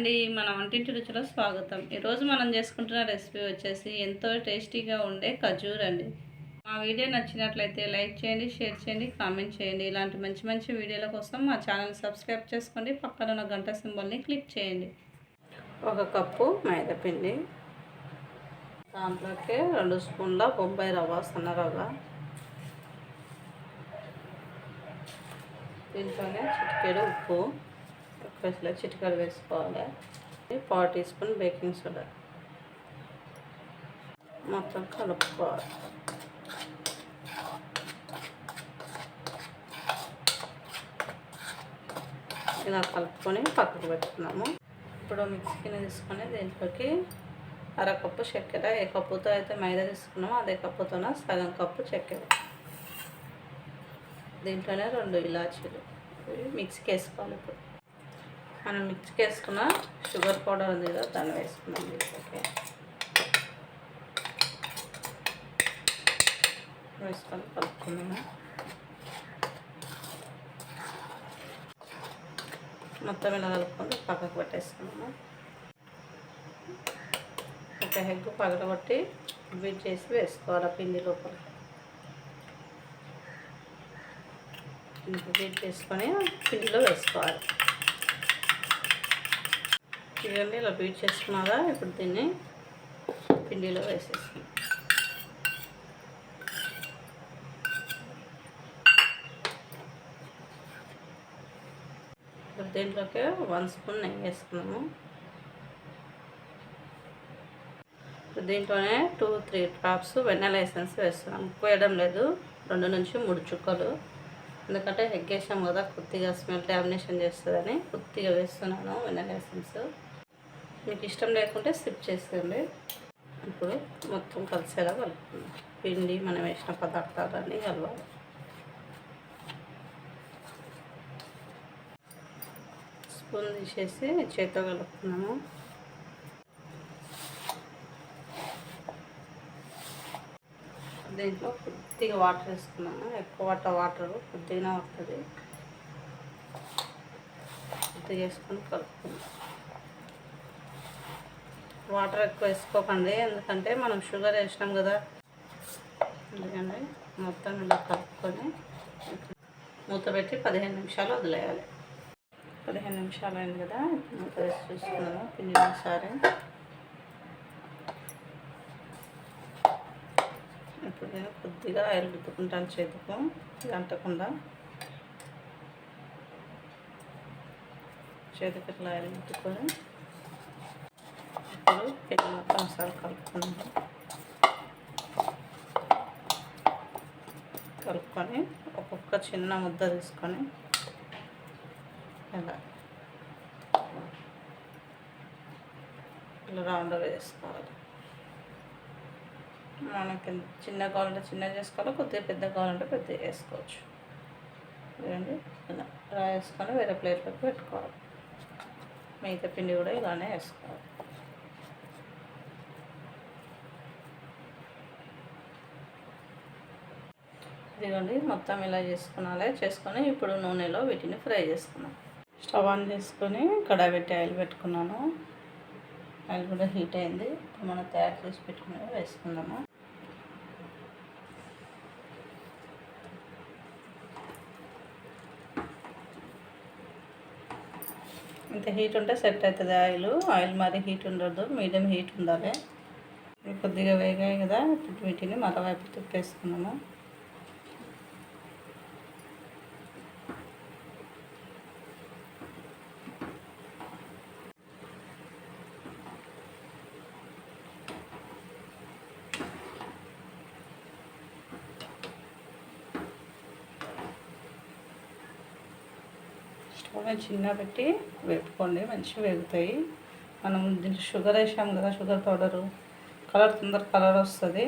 అండి, మన వంటింటి రుచిలో స్వాగతం. ఈరోజు మనం చేసుకుంటున్న రెసిపీ వచ్చేసి ఎంతో టేస్టీగా ఉండే ఖజూర్ అండి. మా వీడియో నచ్చినట్లయితే లైక్ చేయండి, షేర్ చేయండి, కామెంట్ చేయండి. ఇలాంటి మంచి మంచి వీడియోల కోసం మా ఛానల్ సబ్స్క్రైబ్ చేసుకోండి, పక్కన ఉన్న గంట సింబల్ని క్లిక్ చేయండి. 1 కప్పు మైదా పిండి, దాంట్లోకి 2 స్పూన్ల బొంబాయి రవ్వ, సన్న రవ్వ, దీంట్లోనే చిటికెడు ఉప్పు, చిటికెడు వేసుకోవాలి. 1/4 టీ స్పూన్ బేకింగ్ సోడా, మొత్తం కలుపుకోవాలి. ఇలా కలుపుకొని పక్కకు పెట్టుకున్నాము. ఇప్పుడు మిక్సీని తీసుకొని దీంట్లోకి 1/2 కప్పు చక్కెర, ఏ కప్పుతో అయితే మైదా తీసుకున్నామో అదే కప్పుతోన సగం కప్పు చక్కెర, దీంట్లోనే 2 ఇలాచీలు మిక్సీకి వేసుకోవాలి. ఇప్పుడు మనం మిక్సీకి వేసుకున్న షుగర్ పౌడర్ ఉంది కదా, దాన్ని వేసుకున్నాం. దీంట్లోకి వేసుకొని కలుపుకున్నాము. మొత్తం ఇలా కలుపుకొని పక్కకు పెట్టేసుకున్నాము. ఒక ఎగ్ పగలగొట్టి బీట్ చేసి వేసుకోవాలి పిండి లోపల. బీట్ చేసుకొని పిండిలో వేసుకోవాలి. ఇవన్నీ ఇలా బీట్ చేసుకున్నారా, ఇప్పుడు దీన్ని పిండిలో వేసేసుకున్నాం. ఇప్పుడు దీంట్లోకి 1 స్పూన్ నెయ్యి వేసుకున్నాము. ఇప్పుడు దీంట్లోనే 2-3 డ్రాప్స్ వెన్నెల ఎసెన్స్ వేస్తున్నాము. ఎక్కువ వేయడం లేదు, 2 నుంచి 3 చుక్కలు. ఎందుకంటే ఎగ్ వేసాం కదా, కొద్దిగా స్మెల్ డామినేషన్ చేస్తుందని కొద్దిగా వేస్తున్నాను వెన్నెల ఎసెన్స్. మీకు ఇష్టం లేకుంటే స్కిప్ చేసేయండి. ఇప్పుడు మొత్తం కలిసేలా కలుపుకుందాం. పిండి మనం వేసిన పదార్థాలన్నీ కలవాలి. స్పూన్ తీసేసి చేతితో కలుపుకున్నాము. దీంట్లో కొద్దిగా వాటర్ వేసుకున్నాము. ఎక్కువ వాటర్ కొద్దిగానే వస్తుంది. కొద్దిగా వేసుకొని కలుపుకుందాం. వాటర్ ఎక్కువ వేసుకోకండి, ఎందుకంటే మనం షుగర్ వేసినాం కదా. ఎందుకంటే మొత్తం ఇలా కలుపుకొని మూత పెట్టి 15 నిమిషాలు వదిలేయాలి. 15 నిమిషాలు అయింది కదా, మూత వేసి చూసుకున్నాము. పిండి ఒకసారి ఇప్పుడు నేను కొద్దిగా ఆయిల్ రుద్దుకుంటాను చేతుకు, అంటకుండా. చేతికి ఇట్లా ఆయిల్ రుద్దుకొని ఇప్పుడు పిండి మొత్తం ఒకసారి కలుపుకొని ఒక్కొక్క చిన్న ముద్ద తీసుకొని ఇలా రౌండ్గా వేసుకోవాలి. మనకి చిన్న కావాలంటే చిన్నగా చేసుకోవాలి, కొద్దిగా పెద్ద కావాలంటే పెద్దగా వేసుకోవచ్చు. చూడండి, ఇలా వేసుకొని వేరే ప్లేట్లోకి పెట్టుకోవాలి. మిగతా పిండి కూడా ఇలానే వేసుకోవాలి. ఇదిగోండి, మొత్తం ఇలా చేసుకొని ఇప్పుడు నూనెలో వీటిని ఫ్రై చేసుకున్నాం. స్టవ్ ఆన్ చేసుకొని కడాయి పెట్టి ఆయిల్ పెట్టుకున్నాను. ఆయిల్ కూడా హీట్ అయింది. మనం తయారు చేసి పెట్టుకుని వేసుకుందాము. ఇంత హీట్ ఉంటే సెట్ అవుతుంది ఆయిల్ మరి హీట్ ఉండదు, మీడియం హీట్ ఉండాలి. కొద్దిగా వేగాయి కదా, ఇప్పుడు వీటిని మరోవైపు తిప్పేసుకున్నాము. చిన్న పెట్టి వేపుకోండి, మంచిగా వేగుతాయి. మనం దీంట్లో షుగర్ వేసాం కదా, షుగర్ పౌడరు, కలర్ వస్తుంది.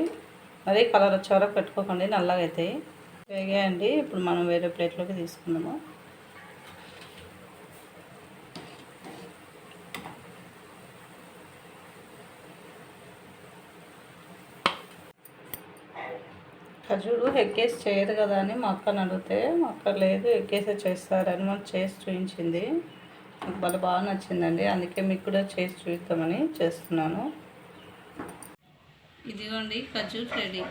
మరీ కలర్ వచ్చే వరకు పెట్టుకోకండి, నల్లగా అవుతాయి. వేగాయండి, ఇప్పుడు మనం వేరే ప్లేట్లోకి తీసుకుందాము. ఖజూరు ఎగ్గేసి చేయదు కదా అని మా అక్కని అడిగితే, మా అక్క లేదు ఎగ్గేసే చేస్తారని మనం చేసి చూపించింది. నాకు బాగా నచ్చిందండి, అందుకే మీకు కూడా చేసి చూద్దామని చేస్తున్నాను. ఇదిగోండి ఖర్జూర్ రెడీ.